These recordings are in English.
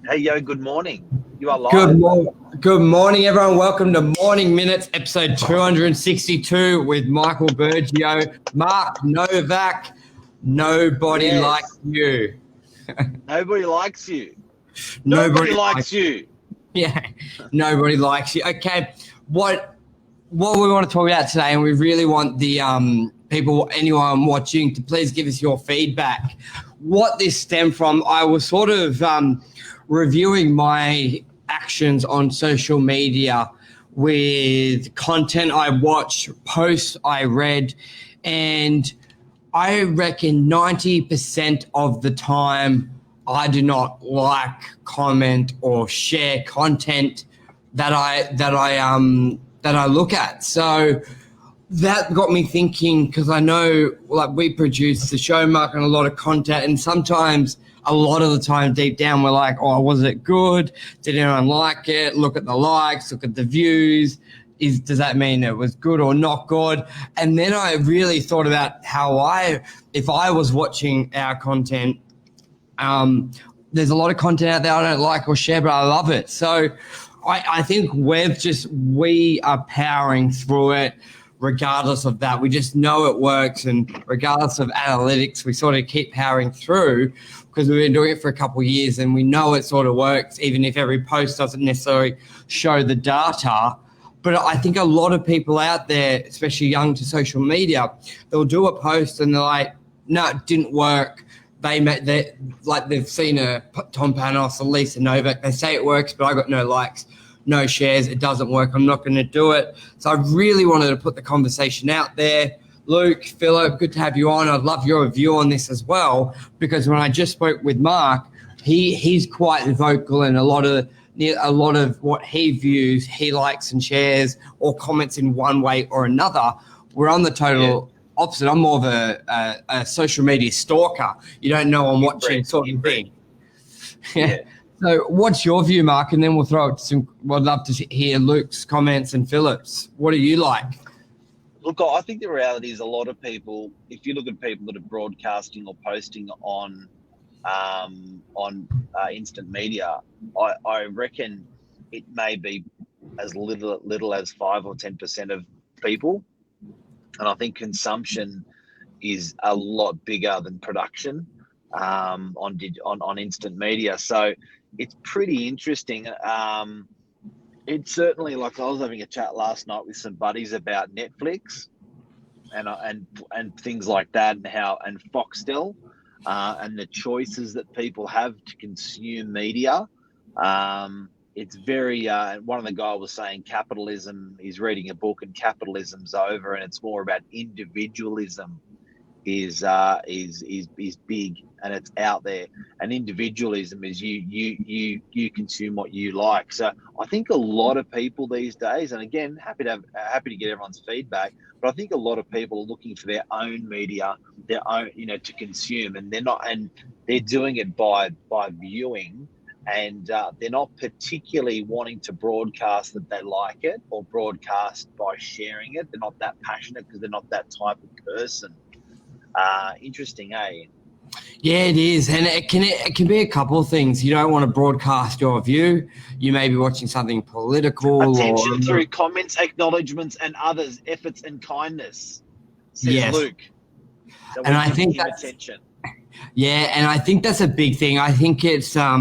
Hey, yo, good morning. You are Good, live. mor- Good morning, everyone. Welcome to Morning Minutes, episode 262 with Michael Burgio, Mark Novak. Nobody like Yes. you. Nobody likes you. Nobody Nobody like likes you. yeah. Nobody likes you. Okay, what we want to talk about today, and we really want the people, anyone watching, to please give us your feedback. What this stemmed from, I was sort of reviewing my actions on social media with content I watched, posts I read, and I reckon 90% of the time I do not like, comment, or share content that I look at. So that got me thinking, because I know, like, we produce the show, Mark, and a lot of content, and sometimes, a lot of the time, deep down, we're like, oh, was it good? Did anyone like it? Look at the likes, look at the views. Does that mean it was good or not good? And then I really thought about if I was watching our content, there's a lot of content out there I don't like or share, but I love it. So I think we are powering through it regardless of that. We just know it works, and regardless of analytics, we sort of keep powering through because we've been doing it for a couple of years and we know it sort of works, even if every post doesn't necessarily show the data. But I think a lot of people out there, especially young to social media, they'll do a post and they're like, no, it didn't work. They've seen a Tom Panos, a Lisa Novak. They say it works, but I got no likes, no shares. It doesn't work. I'm not going to do it. So I really wanted to put the conversation out there. Luke, Philip, good to have you on. I'd love your view on this as well, because when I just spoke with Mark, he's quite vocal, and a lot of what he views, he likes and shares or comments in one way or another. We're on the total opposite. I'm more of a social media stalker. You don't know I'm watching sort of thing. Yeah. So what's your view, Mark? And then we'll throw it to some. I'd love to hear Luke's comments and Philip's. What do you like? Look, I think the reality is a lot of people, if you look at people that are broadcasting or posting on instant media, I reckon it may be as little as 5 or 10% of people. And I think consumption is a lot bigger than production on instant media. So it's pretty interesting. It's certainly, like, I was having a chat last night with some buddies about Netflix and things like that, and Foxtel, and the choices that people have to consume media. It's very one of the guys was saying capitalism, he's reading a book and capitalism's over, and it's more about individualism is big, and it's out there, and individualism is you consume what you like. So I think a lot of people these days, and again, happy to get everyone's feedback, but I think a lot of people are looking for their own media, their own, to consume, and they're doing it by viewing, and they're not particularly wanting to broadcast that they like it or broadcast by sharing it. They're not that passionate because they're not that type of person. Interesting, eh? Yeah, it is, and it can be a couple of things. You don't want to broadcast your view. You may be watching something political Attention or through comments, acknowledgements, and others' efforts and kindness, says yes, Luke. So and we're I giving think him that's attention. and I think that's a big thing. I think it's I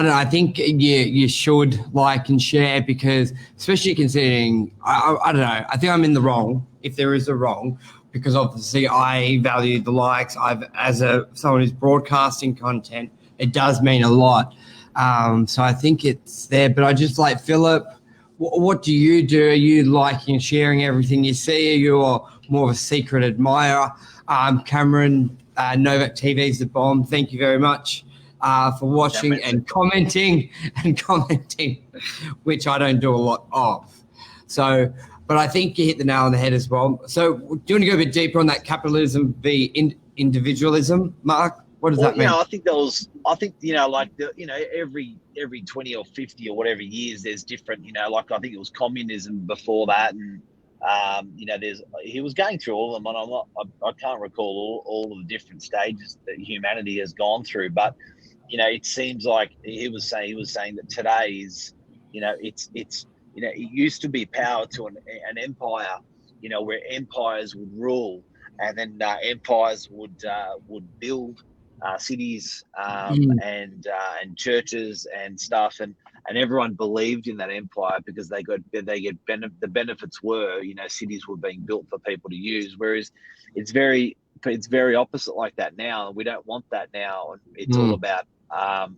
don't know. I think you should like and share, because, especially considering, I don't know. I think I'm in the wrong, if there is a wrong, because obviously I value the likes. Someone who's broadcasting content, it does mean a lot. So I think it's there. But I just like, Philip, what do you do? Are you liking and sharing everything you see? Are you more of a secret admirer? Cameron, Novak TV's the bomb. Thank you very much for watching and commenting, which I don't do a lot of. So, but I think you hit the nail on the head as well. So, do you want to go a bit deeper on that capitalism v. individualism, Mark? What does that mean? I think every 20 or 50 or whatever years, there's different, like, I think it was communism before that, and he was going through all of them, and I can't recall all of the different stages that humanity has gone through, but it seems like he was saying that today is, it's it used to be power to an empire, where empires would rule, and then empires would build cities, Mm. and churches and stuff, and everyone believed in that empire because the benefits were, cities were being built for people to use, whereas it's very opposite like that now. We don't want that now, and it's all Mm. about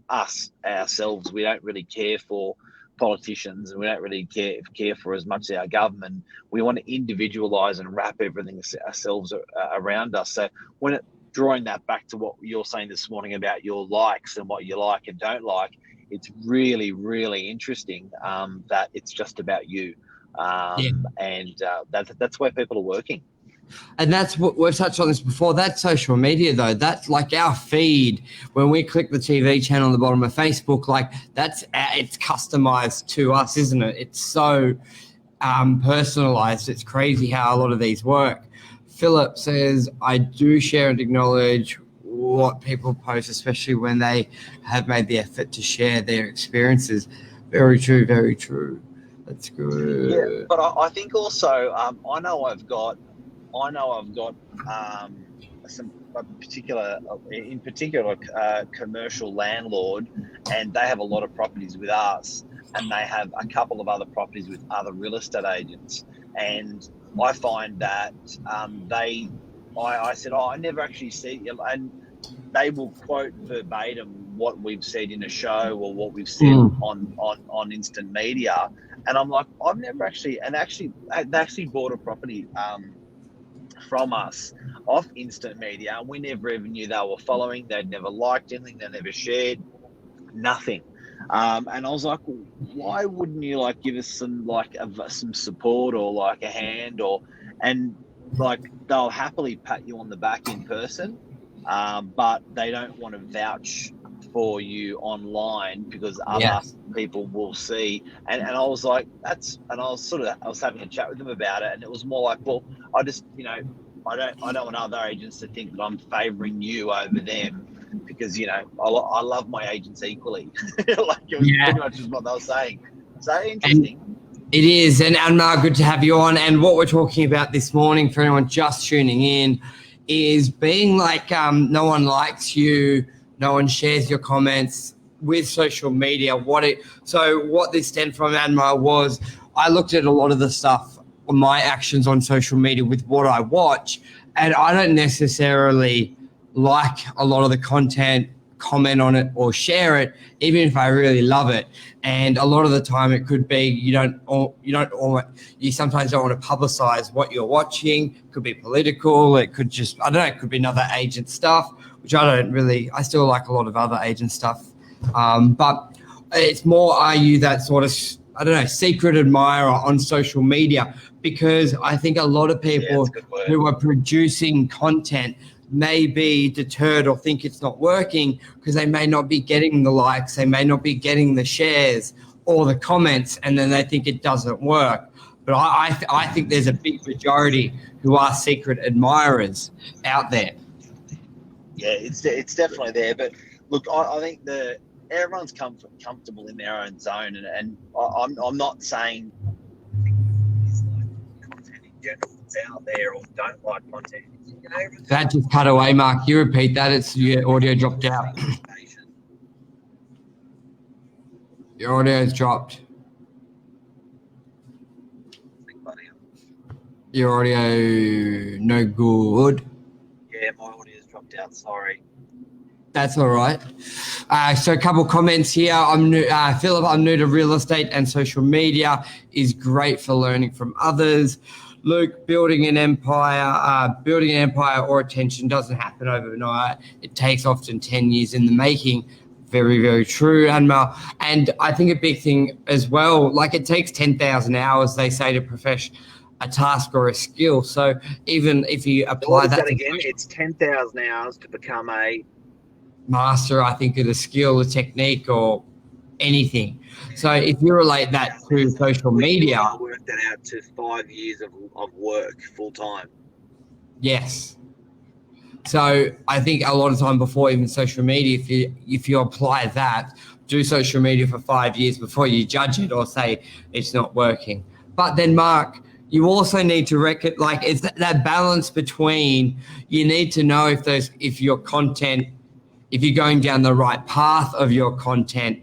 us ourselves. We don't really care for politicians, and we don't really care for as much our government. We want to individualize and wrap everything ourselves around us. So drawing that back to what you're saying this morning about your likes and what you like and don't like, it's really, really interesting, that it's just about you, Yeah. and that's where people are working. And that's what we've touched on this before. That's social media, though. That's like our feed. When we click the TV channel on the bottom of Facebook, like it's customized to us, isn't it? It's so personalized. It's crazy how a lot of these work. Philip says, I do share and acknowledge what people post, especially when they have made the effort to share their experiences. Very true, very true. That's good. Yeah, but I think also, I know I've got some in particular, commercial landlord, and they have a lot of properties with us, and they have a couple of other properties with other real estate agents, and I find that I said, I never actually see, and they will quote verbatim what we've said in a show or what we've said on instant media, and I'm like, I've never actually, and they actually bought a property from us off instant media, and we never even knew they were following. They'd never liked anything, they never shared nothing, and I was like, well, why wouldn't you give us some support, or a hand, and they'll happily pat you on the back in person, but they don't want to vouch for you online because other people will see, and I was like, I was having a chat with them about it, and it was more like, well, I just, I don't want other agents to think that I'm favoring you over them, because I love my agents equally. It was pretty much just what they were saying. So interesting. It is, and Anmar, good to have you on. And what we're talking about this morning, for anyone just tuning in, is being no one likes you, no one shares your comments with social media. What this stemmed from, Anmar, was I looked at a lot of the stuff, my actions on social media with what I watch, and I don't necessarily like a lot of the content, comment on it or share it, even if I really love it. And a lot of the time it could be you sometimes don't want to publicize what you're watching. It could be political. It could just, I don't know, it could be another agent stuff, which I still like a lot of other agent stuff. But it's more, are you that sort of, I don't know, secret admirer on social media? Because I think a lot of people who are producing content may be deterred or think it's not working because they may not be getting the likes, they may not be getting the shares or the comments, and then they think it doesn't work. But I think there's a big majority who are secret admirers out there. Yeah, it's definitely there. But look, I think everyone's comfortable in their own zone, and I'm not saying content in general that's out there or don't like content. That just cut away, Mark. You repeat that. It's your audio dropped out. Your audio's dropped. Your audio no good. Yeah, my audio's dropped out. Sorry. That's all right. So a couple comments here. I'm new, Philip. I'm new to real estate, and social media is great for learning from others. Luke, building an empire or attention doesn't happen overnight. It takes often 10 years in the making. Very, very true, Anmar. And I think a big thing as well, it takes 10,000 hours, they say, to perfect a task or a skill. So even if you apply that again, it's 10,000 hours to become a master, I think, of a skill, a technique, or anything. So if you relate that to social media, work that out to 5 years of work full time. Yes. So I think a lot of time before even social media, if you apply that, do social media for 5 years before you judge it or say it's not working. But then, Mark, you also need to like it's that balance between, you need to know if your content, if you're going down the right path of your content,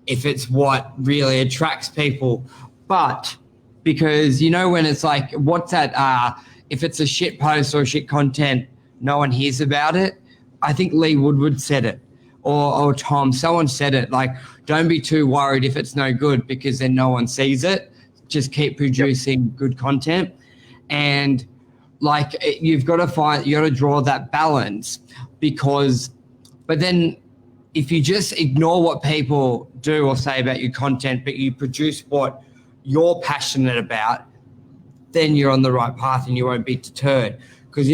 if it's what really attracts people. But because, when it's like, what's that, if it's a shit post or shit content, no one hears about it. I think Lee Woodward said it, or Tom, someone said it, like, don't be too worried if it's no good, because then no one sees it. Just keep producing good content. And like, you've got to draw that balance, but then if you just ignore what people do or say about your content, but you produce what you're passionate about, then you're on the right path and you won't be deterred. Because,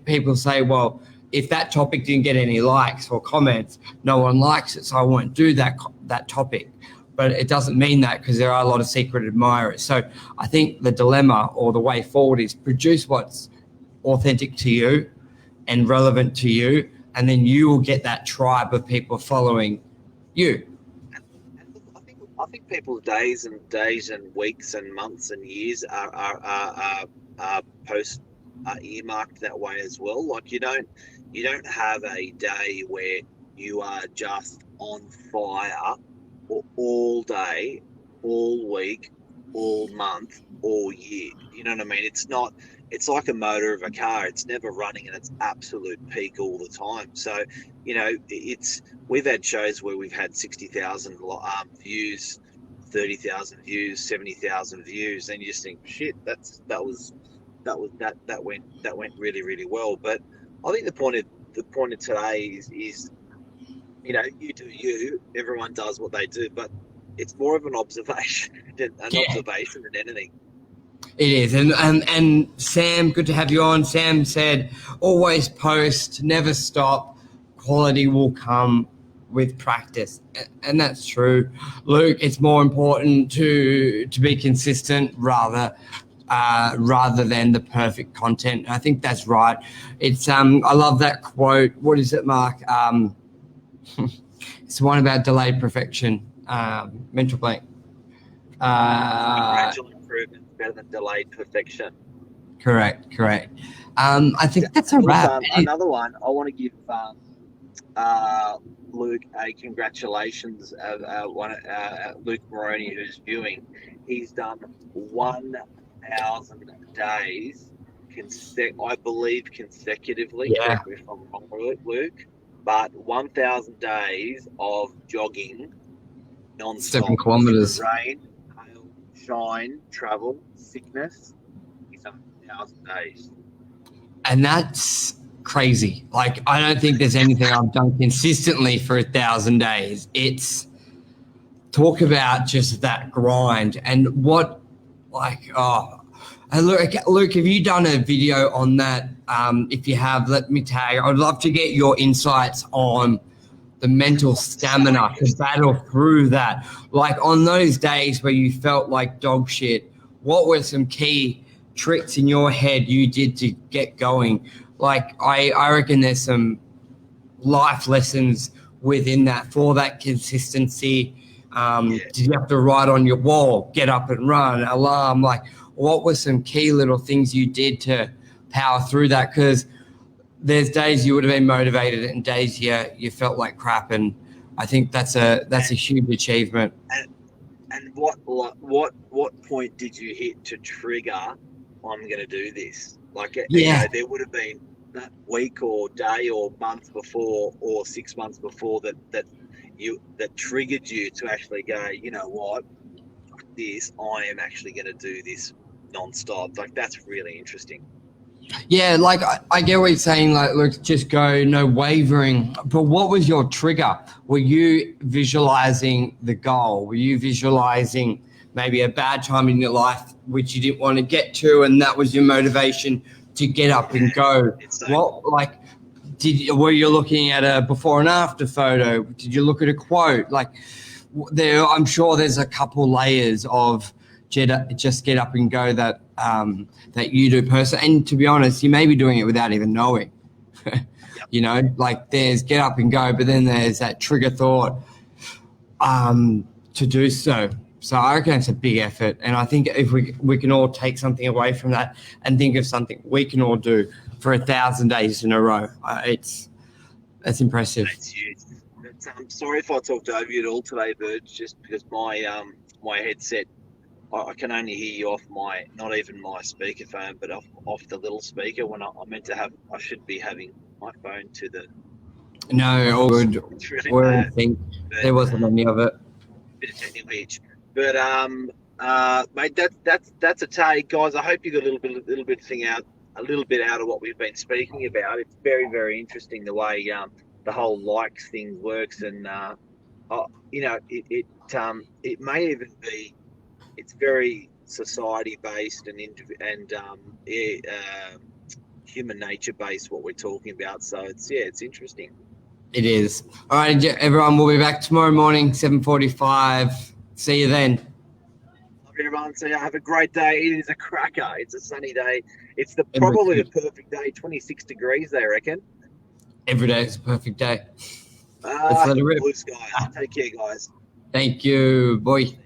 people say, well, if that topic didn't get any likes or comments, no one likes it, so I won't do that topic. But it doesn't mean that, because there are a lot of secret admirers. So I think the dilemma or the way forward is produce what's authentic to you and relevant to you, and then you will get that tribe of people following you. I think people's days and weeks and months and years are earmarked that way as well. Like, you don't have a day where you are just on fire all day, all week, all month, all year. You know what I mean? It's like a motor of a car. It's never running at its absolute peak all the time. So, we've had shows where we've had 60,000 views, 30,000 views, 70,000 views, and you just think, shit, that went really, really well. But I think the point of today is you do you. Everyone does what they do, but it's more of an observation than anything. It is. And Sam, good to have you on. Sam said, always post, never stop. Quality will come with practice. And that's true. Luke, it's more important to be consistent rather than the perfect content. I think that's right. It's I love that quote. What is it, Mark? It's the one about delayed perfection. Mental blank. Gradual improvement is better than delayed perfection. Correct. I think that's a wrap. Another one, I want to give Luke a congratulations. Luke Moroney, who's viewing, he's done 1,000 days, I believe consecutively. Yeah. Correct me if I'm wrong, Luke, but 1,000 days of jogging non-stop. 7 kilometers. Rain, hail, shine, travel, sickness. He's done 1,000 days. And that's crazy. Like, I don't think there's anything I've done consistently for 1,000 days. It's talk about just that grind and what, like, and Luke, have you done a video on that? If you have, let me tag. I'd love to get your insights on the mental stamina to battle through that. Like, on those days where you felt like dog shit, what were some key tricks in your head you did to get going? Like, I reckon there's some life lessons within that for that consistency. Did you have to write on your wall, get up and run, alarm? Like, what were some key little things you did to power through that? Because there's days you would have been motivated and days you felt like crap, and I think that's a huge achievement. And what point did you hit to trigger, I'm going to do this? Like, there would have been that week or day or month before or 6 months before that triggered you to actually go, you know what, I am actually going to do this non-stop. Like, that's really interesting. Yeah, like I get what you're saying, like, look, just go, no wavering. But what was your trigger? Were you visualizing the goal? Were you visualizing maybe a bad time in your life which you didn't want to get to, and that was your motivation to get up and go? Were you looking at a before and after photo? Did you look at a quote? Like, I'm sure there's a couple layers of just get up and go that that you do personally. And to be honest, you may be doing it without even knowing. You know, like there's get up and go, but then there's that trigger thought to do so. So I reckon it's a big effort, and I think if we can all take something away from that and think of something we can all do for 1,000 days in a row, that's impressive. That's huge. I'm sorry if I talked over you at all today, Burge, just because my my headset, I can only hear you off not even my speakerphone, but off the little speaker when I should be having my phone to the. No, all good. It's really Well, bad. there wasn't any of it. Bit of technical hitch. But mate, that's a take, guys. I hope you got a little bit out of what we've been speaking about. It's very, very interesting the way the whole likes thing works, and you know, it may even be, it's very society based and human nature based what we're talking about. So it's interesting. It is. All right, everyone. We'll be back tomorrow morning, 7:45. See you then. Love you, everyone. So have a great day. It is a cracker. It's a sunny day. It's probably the perfect day. 26 degrees, they reckon. Every day is a perfect day. Let's let it rip. Blue skies. Take care, guys. Thank you, boy.